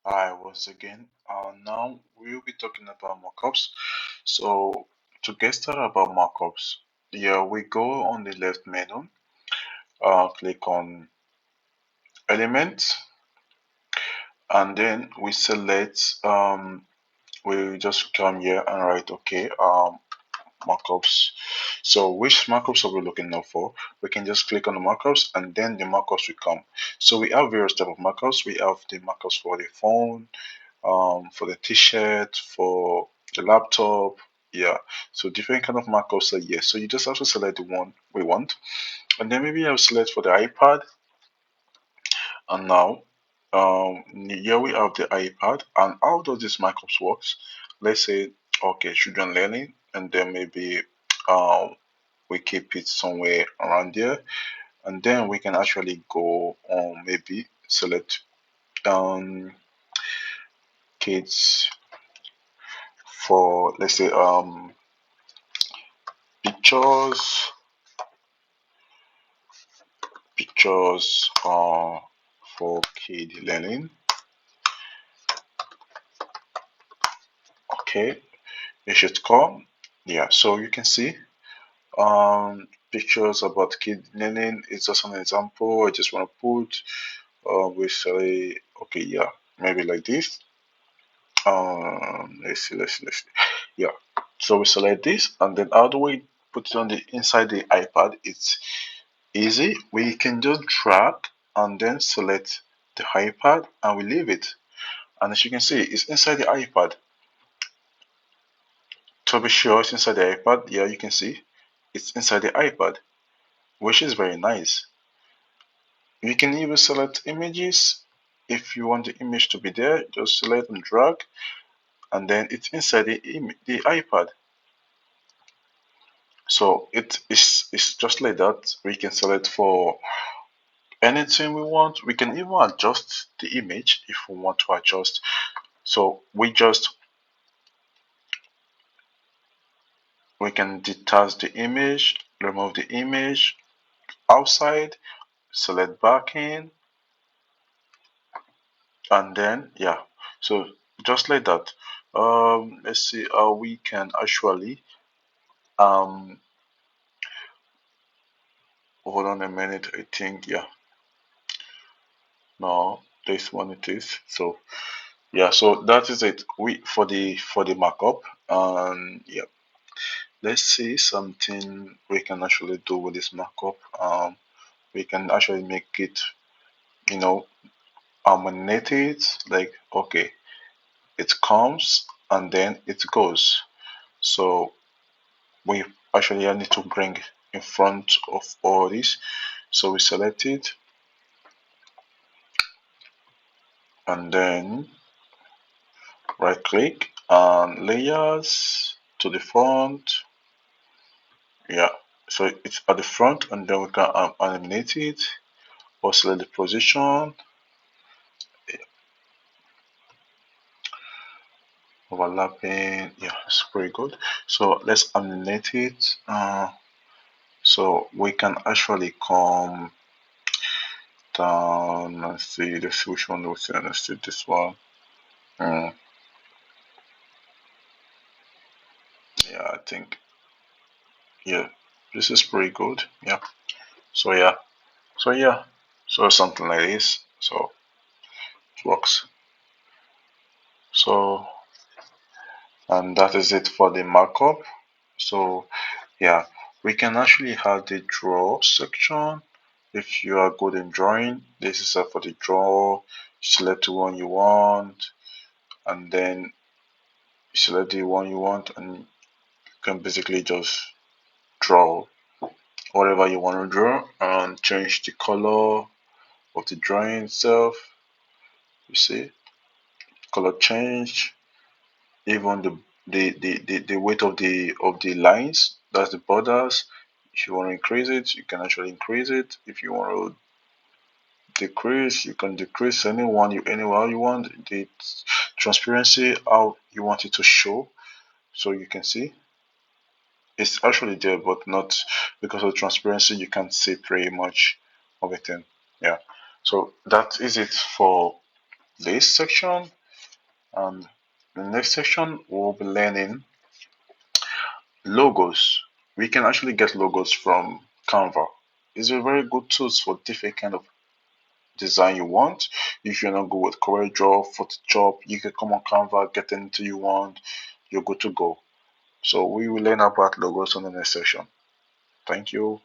Hi, once again. Now we'll be talking about mockups. So to get started about mockups, yeah, we go on the left menu, click on Element, and then we select. We just come here and write OK. Markups. So which markups are we looking now for? We can just click on the markups and then the markups will come. So we have various type of markups. We have the markups for the phone, for the t-shirt, for the laptop. Yeah, so different kind of markups are here. So you just have to select the one we want, and then maybe I'll select for the iPad. And now, here we have the iPad. And how does this markups works? Let's say, okay, children learning, and then maybe, we keep it somewhere around there, and then we can actually go on maybe select kids for, let's say, pictures for kid learning. Okay, it should come. Yeah, so you can see pictures about kid learning. It's just an example. I just want to put we say, okay, yeah, maybe like this. Let's see. Yeah, so we select this, and then how do we put it on the inside the iPad? It's easy. We can just drag and then select the iPad, and we leave it. And as you can see, it's inside the iPad. To be sure, it's inside the iPad. Yeah, you can see it's inside the iPad, which is very nice. You can even select images. If you want the image to be there, just select and drag, and then it's inside the iPad. So it's just like that. We can select for anything we want. We can even adjust the image if we want to adjust. So we can detach the image, remove the image outside, select back in, and then yeah. So just like that. Let's see how we can actually um hold on a minute. I think yeah. No, this one it is. So yeah, so that is it. We for the markup. And yeah, let's see something we can actually do with this markup. We can actually make it, you know, eliminate it. Like okay, it comes and then it goes. So we actually need to bring in front of all this. So we select it and then right click and layers to the front. Yeah, so it's at the front, and then we can animate it or select the position, overlapping. Yeah, it's pretty good. So let's animate it. So we can actually come down and see this which one we see. Let's see this one. Mm, yeah, I think yeah, this is pretty good. Yeah. So yeah, so yeah, so something like this. So it works. So and that is it for the markup. So yeah, we can actually have the draw section. If you are good in drawing, this is for the draw. Select the one you want, and then select the one you want, and you can basically just draw whatever you want to draw and change the color of the drawing itself. You see, color change, even the weight of the lines, that's the borders. If you want to increase it, you can actually increase it. If you want to decrease, you can decrease anywhere you want. The transparency, how you want it to show, so you can see it's actually there, but not because of transparency. You can't see pretty much of it. Yeah. So that is it for this section. And the next section, we'll be learning logos. We can actually get logos from Canva. It's a very good tool for different kind of design you want. If you're not good with CorelDRAW, Photoshop, you can come on Canva, get anything you want. You're good to go. So we will learn about logos on the next session. Thank you.